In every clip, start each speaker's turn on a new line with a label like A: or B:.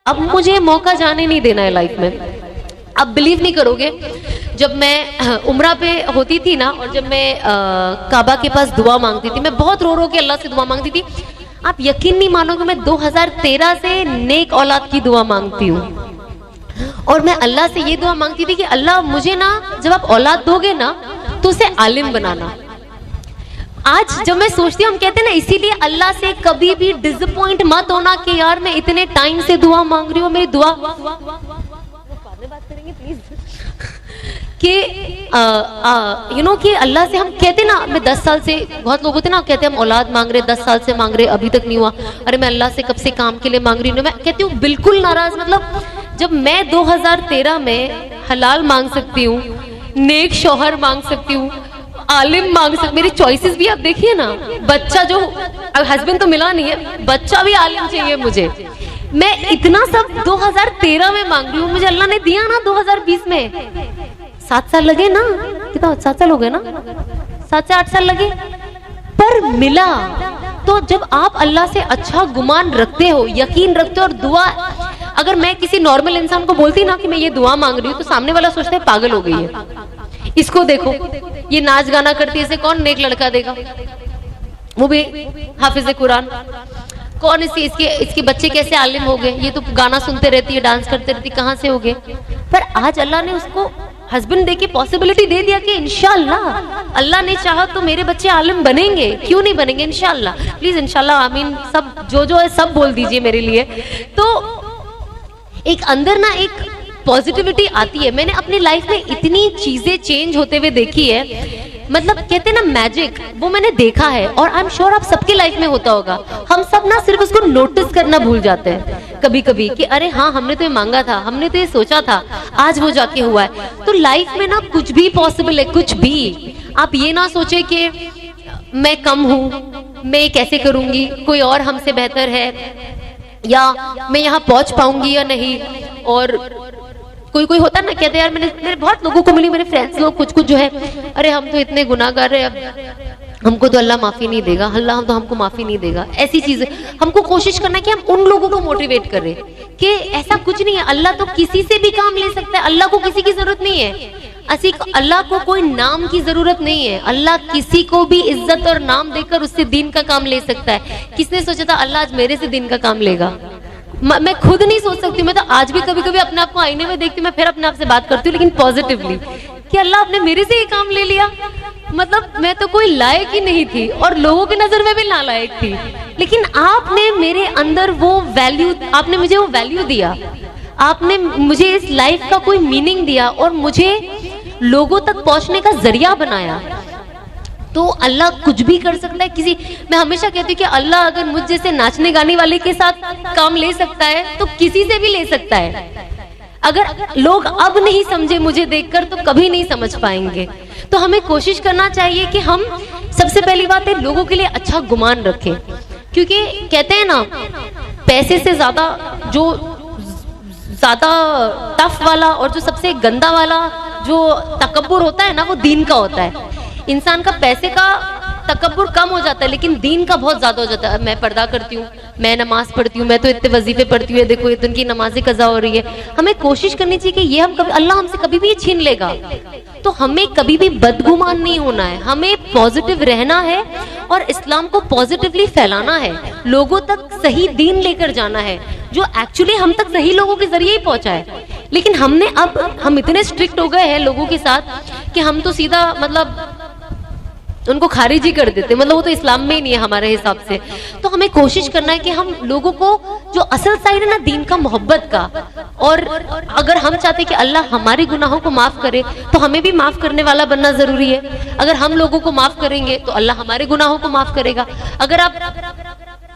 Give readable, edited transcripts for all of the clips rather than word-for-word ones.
A: अब मुझे मौका जाने नहीं देना है लाइफ में। अब बिलीव नहीं करोगे, जब मैं उम्रा पे होती थी ना, और जब मैं काबा के पास दुआ मांगती थी, मैं बहुत रो रो के अल्लाह से दुआ मांगती थी। आप यकीन नहीं मानोगे, मैं 2013 से नेक औलाद की दुआ मांगती हूँ। और मैं अल्लाह से ये दुआ मांगती थी कि अल्लाह मुझे ना जब आप औलाद दोगे ना तो उसे आलिम बनाना। आज जब मैं सोचती हूँ, हम कहते हैं ना, इसीलिए अल्लाह से कभी भी डिसअपॉइंट मत होना कि यार मैं इतने टाइम से दुआ मांग रही हूँ, मेरी दुआ बात करेंगे प्लीज कि कि अल्लाह से हम कहते ना, मैं 10 साल से, बहुत लोग होते ना कहते हम औलाद मांग रहे, 10 साल से मांग रहे, अभी तक नहीं हुआ। अरे मैं अल्लाह से कब से काम के लिए मांग रही हूँ। मैं कहती हूँ बिल्कुल नाराज, मतलब जब मैं 2013 में हलाल मांग सकती हूँ, नेक शौहर मांग सकती हूँ, आलिम मांग सकती, मेरी चॉइसेस भी आप देखिए ना। बच्चा जो, हस्बैंड तो मिला नहीं है, बच्चा भी आलिम चाहिए मुझे। मैं इतना सब 2013 में मांग रही हूँ, मुझे अल्लाह ने दिया ना 2020 में। 7 साल लगे ना, कितना 7 साल हो गए ना, 7 से 8 साल लगे, पर मिला। तो जब आप अल्लाह से अच्छा गुमान रखते हो, यकीन रखते हो, और दुआ, अगर मैं किसी नॉर्मल इंसान को बोलती ना कि मैं ये दुआ मांग रही हूँ, तो सामने वाला सोचता है पागल हो गई है, इसको देखो ये नाच गाना करती है, इसे कौन नेक लड़का देगा, वो भी हाफिज कुरान, कौन इसके बच्चे कैसे आलिम हो गए, ये तो गाना सुनते रहती है, डांस करते रहती, कहाँ से हो गए। पर आज अल्लाह ने उसको हस्बैंड दे के पॉसिबिलिटी दे दिया कि इंशाअल्लाह अल्लाह ने चाहा तो मेरे बच्चे आलिम बनेंगे, क्यों नहीं बनेंगे, इंशाअल्लाह। प्लीज इंशाअल्लाह आमीन सब जो है सब बोल दीजिए मेरे लिए। तो एक अंदर ना एक पॉजिटिविटी आती है। मैंने अपनी लाइफ में इतनी चीजें चेंज होते हुए देखी है, मतलब कहते हैं ना मैजिक, वो मैंने देखा है, और आई एम श्योर आप सबके लाइफ में होता होगा। हम सब ना सिर्फ उसको नोटिस करना भूल जाते हैं कभी कभी कि अरे हाँ हमने तो ये मांगा था, हमने तो ये सोचा था, आज वो जाके हुआ है। तो लाइफ में ना कुछ भी पॉसिबल है, कुछ भी। आप ये ना सोचे कि मैं कम हूँ, मैं कैसे करूंगी, कोई और हमसे बेहतर है, या मैं यहाँ पहुंच पाऊंगी या नहीं। और कोई होता ना, कहते यार, मेरे बहुत लोगों को मिली, मेरे फ्रेंड्स लोग कुछ जो है, अरे हम तो इतने गुनाहगार है, अब हमको तो अल्लाह माफी नहीं देगा, अल्लाह तो हमको माफी नहीं देगा। ऐसी चीजें हमको कोशिश करना है कि हम उन लोगों को मोटिवेट करें कि ऐसा कुछ नहीं है, अल्लाह तो किसी से भी काम ले सकता है, अल्लाह को किसी की जरूरत नहीं है। अल्लाह को कोई नाम की जरूरत नहीं है, अल्लाह किसी को भी इज्जत और नाम देकर उससे दीन का काम ले सकता है। किसने सोचा था अल्लाह आज मेरे से दीन का काम लेगा? मैं खुद नहीं सोच सकती। मैं तो आज भी कभी कभी अपने आप को आईने में देखती हूँ, मैं फिर अपने आप से बात करती हूँ, लेकिन पॉजिटिवली, कि अल्लाह आपने मेरे से ये काम ले लिया। मतलब मैं तो कोई लायक ही नहीं थी, और लोगों की नजर में भी नालायक थी, लेकिन आपने मेरे अंदर वो वैल्यू, आपने मुझे वो वैल्यू दिया, आपने मुझे इस लाइफ का कोई मीनिंग दिया, और मुझे लोगों तक पहुंचने का जरिया बनाया। तो अल्लाह कुछ भी कर सकता है। मैं हमेशा कहती हूँ कि अल्लाह अगर मुझ जैसे नाचने गाने वाले के साथ काम ले सकता है तो किसी से भी ले सकता है। अगर लोग अब नहीं समझे मुझे देखकर तो कभी नहीं समझ पाएंगे। तो हमें कोशिश करना चाहिए कि हम सबसे पहली बात है लोगों के लिए अच्छा गुमान रखें, क्योंकि कहते हैं ना पैसे से ज्यादा जो ज्यादा टफ वाला और जो सबसे गंदा वाला जो तकब्बुर होता है ना, वो दीन का होता है। इंसान का पैसे का तकब्बुर कम हो जाता है, लेकिन दीन का बहुत ज्यादा हो जाता है। मैं पर्दा करती हूँ, मैं नमाज पढ़ती हूँ, मैं तो इतने वजीफे पढ़ती हूँ, देखो इतनी की नमाजें कज़ा हो रही है। हमें कोशिश करनी चाहिए कि ये हम कभी, अल्लाह हमसे कभी भी छीन लेगा, तो हमें कभी भी बदगुमान नहीं होना है, हमें पॉजिटिव रहना है और इस्लाम को पॉजिटिवली फैलाना है, लोगों तक सही दीन लेकर जाना है जो एक्चुअली हम तक सही लोगों के जरिए ही पहुंचा है। लेकिन हम इतने स्ट्रिक्ट हो गए हैं लोगों के साथ कि हम तो सीधा मतलब उनको खारिज ही कर देते, मतलब वो तो इस्लाम में ही नहीं है हमारे हिसाब से। तो हमें कोशिश करना है कि हम लोगों को जो असल साइड है ना दीन का, मोहब्बत का, और अगर हम चाहते कि अल्लाह हमारे गुनाहों को माफ करे तो हमें भी माफ करने वाला बनना जरूरी है। अगर हम लोगों को माफ करेंगे तो अल्लाह हमारे गुनाहों को माफ करेगा। अगर आप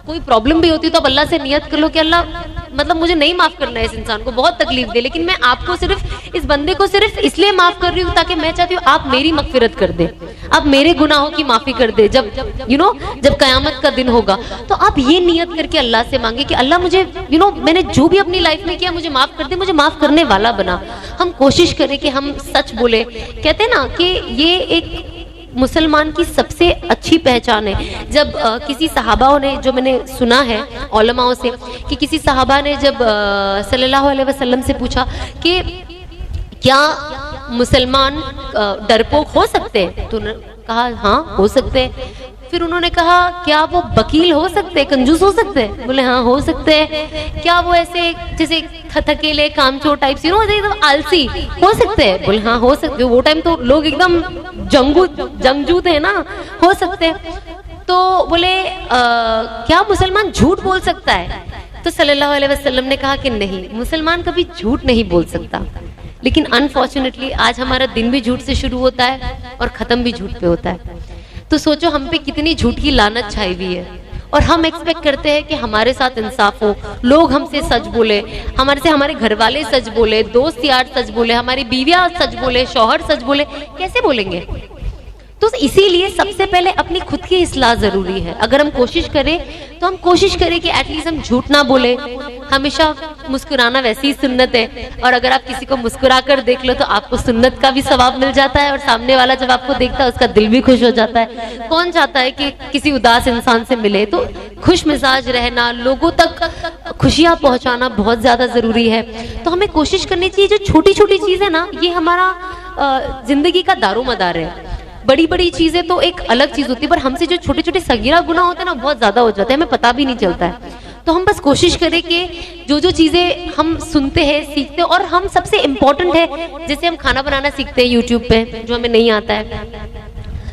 A: कोई प्रॉब्लम भी होती है तो आप अल्लाह से नियत कर लो कि अल्लाह मतलब मुझे नहीं माफ करना है इस इंसान को, बहुत तकलीफ दे, लेकिन मैं आपको सिर्फ इस बंदे को सिर्फ इसलिए माफ कर रही हूँ ताकि मैं चाहती हूँ आप मेरी मगफिरत कर दे, आप मेरे गुनाहों की माफी कर दे। जब जब कयामत का दिन होगा तो आप ये नियत करके अल्लाह से मांगे कि अल्लाह मुझे मैंने जो भी अपनी लाइफ में किया मुझे माफ कर दे, मुझे माफ करने वाला बना। हम कोशिश करें कि हम सच बोले। कहते हैं ना कि ये एक मुसलमान की सबसे अच्छी पहचान है। जब किसी सहाबाओं ने, जो मैंने सुना है उलमाओं से, कि किसी सहाबा ने जब सल्लल्लाहु अलैहि वसल्लम से पूछा कि क्या मुसलमान डरपोक हो सकते हैं, तो उन्होंने कहा हाँ हो सकते हैं। फिर उन्होंने कहा क्या वो वकील हो सकते हैं, कंजूस हो सकते हैं? बोले हाँ हो सकते हैं। क्या वो ऐसे जैसे थकेले कामचोर टाइप से एकदम आलसी हो सकते हैं? बोले हाँ हो सकते हैं। वो टाइम तो लोग एकदम जंगजू थे ना, हो सकते हैं। तो बोले क्या मुसलमान झूठ बोल सकता है? तो सल्लल्लाहु अलैहि वसल्लम ने कहा कि नहीं, मुसलमान कभी झूठ नहीं बोल सकता। लेकिन अनफॉर्चुनेटली आज हमारा दिन भी झूठ से शुरू होता है और खत्म भी झूठ पे होता है। तो सोचो हम पे कितनी झूठ की लानत छाई हुई है, और हम एक्सपेक्ट करते हैं कि हमारे साथ इंसाफ हो, लोग हमसे सच बोले, हमारे घर वाले सच बोले, दोस्त यार सच बोले, हमारी बीवियां सच बोले, शौहर सच बोले। कैसे बोलेंगे? तो इसीलिए सबसे पहले अपनी खुद की इस्लाह जरूरी है। अगर हम कोशिश करें तो हम कोशिश करें कि एटलीस्ट हम झूठ ना बोले। हमेशा मुस्कुराना वैसे ही सुन्नत है, और अगर आप किसी को मुस्कुरा कर देख लो तो आपको सुन्नत का भी सवाब मिल जाता है, और सामने वाला जब आपको देखता है उसका दिल भी खुश हो जाता है। कौन चाहता है कि किसी उदास इंसान से मिले? तो खुश मिजाज रहना, लोगों तक खुशियां पहुंचाना बहुत ज्यादा जरूरी है। तो हमें कोशिश करनी चाहिए, जो छोटी छोटी चीज है ना, ये हमारा जिंदगी का दारोमदार है। बड़ी बड़ी चीजें तो एक अलग चीज होती है, पर हमसे जो छोटे छोटे सगीरा गुनाह होते हैं ना, बहुत ज्यादा हो जाते हैं, हमें पता भी नहीं चलता है। तो हम बस कोशिश करें कि जो जो चीजें हम सुनते हैं, सीखते हैं, और हम सबसे इम्पोर्टेंट है, जैसे हम खाना बनाना सीखते हैं यूट्यूब पे, जो हमें नहीं आता है,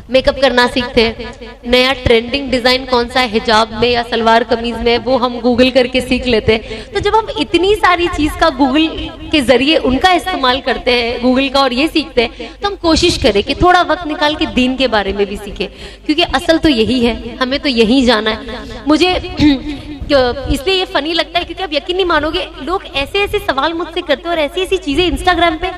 A: मेकअप करना सीखते हैं, नया ट्रेंडिंग डिजाइन कौन सा है हिजाब में या सलवार कमीज में, वो हम गूगल करके सीख लेते हैं। तो जब हम इतनी सारी चीज का गूगल के जरिए उनका इस्तेमाल करते हैं, गूगल का, और ये सीखते हैं, तो हम कोशिश करें कि थोड़ा वक्त निकाल के दीन के बारे में भी सीखें, क्योंकि असल तो यही है, हमें तो यही जाना है। मुझे इसलिए ये फनी लगता है क्योंकि आप यकीन नहीं मानोगे, लोग ऐसे ऐसे सवाल मुझसे करते हैं और ऐसी ऐसी चीजें इंस्टाग्राम पे,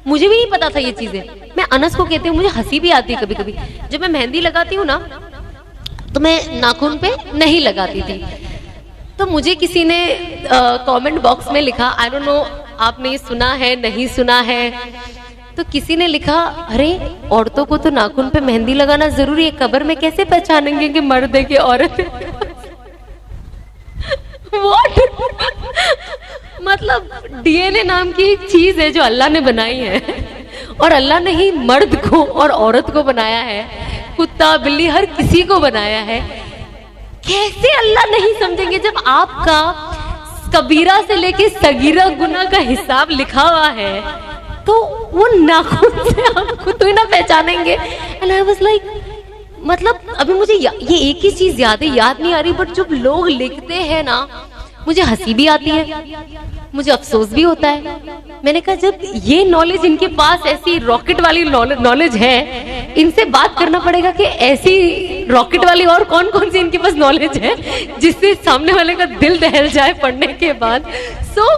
A: मुझे भी नहीं पता था ये चीजें। मैं अनस को कहती हूँ, मुझे हंसी भी आती है कभी कभी। जब मैं मेहंदी लगाती हूँ ना, तो मैं नाखून पे नहीं लगाती थी, तो मुझे किसी ने कमेंट बॉक्स में लिखा, आई डोंट नो आपने सुना है नहीं सुना है, तो किसी ने लिखा, अरे औरतों को तो नाखून पे मेहंदी लगाना जरूरी है, कब्र में कैसे पहचानेंगे कि मर्द है कि औरत है? What? मतलब डीएनए नाम की एक चीज है जो अल्लाह ने बनाई है, और अल्लाह ने ही मर्द को और औरत को बनाया है, कुत्ता बिल्ली हर किसी को बनाया है। कैसे अल्लाह नहीं समझेंगे जब आपका कबीरा से लेके सगीरा गुनाह का हिसाब लिखा हुआ है, तो वो नाखून से आप खुद ही ना पहचानेंगे। एंड आई वाज लाइक, मतलब अभी मुझे ये एक ही चीज याद नहीं आ रही, बट जब लोग लिखते हैं ना, मुझे हंसी भी आती है, मुझे अफसोस भी होता है। मैंने कहा जब ये नॉलेज इनके पास, ऐसी रॉकेट वाली नॉलेज है, इनसे बात करना पड़ेगा कि ऐसी रॉकेट वाली और कौन कौन सी इनके पास नॉलेज है जिससे सामने वाले का दिल दहल जाए पढ़ने के बाद। सो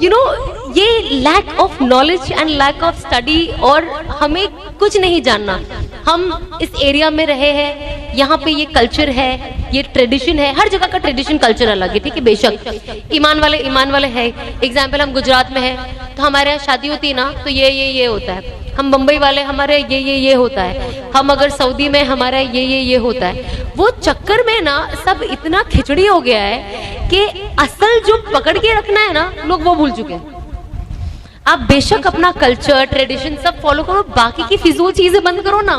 A: यू नो, ये lack of knowledge and lack of study, और हमें कुछ नहीं जानना। हम इस एरिया में रहे हैं, यहाँ पे ये कल्चर है, ये ट्रेडिशन है, हर जगह का ट्रेडिशन कल्चर अलग है, ठीक है, बेशक ईमान वाले है। एग्जाम्पल, हम गुजरात में है तो हमारे यहाँ शादी होती है ना, तो ये होता है। हम बम्बई वाले, हमारे ये होता है। हम अगर सऊदी में, हमारा ये होता है। वो चक्कर में ना सब इतना खिचड़ी हो गया है कि असल जो पकड़ के रखना है ना, लोग वो भूल चुके हैं। आप बेशक अपना कल्चर ट्रेडिशन सब फॉलो करो, बाकी की फिजूल चीजें बंद करो ना।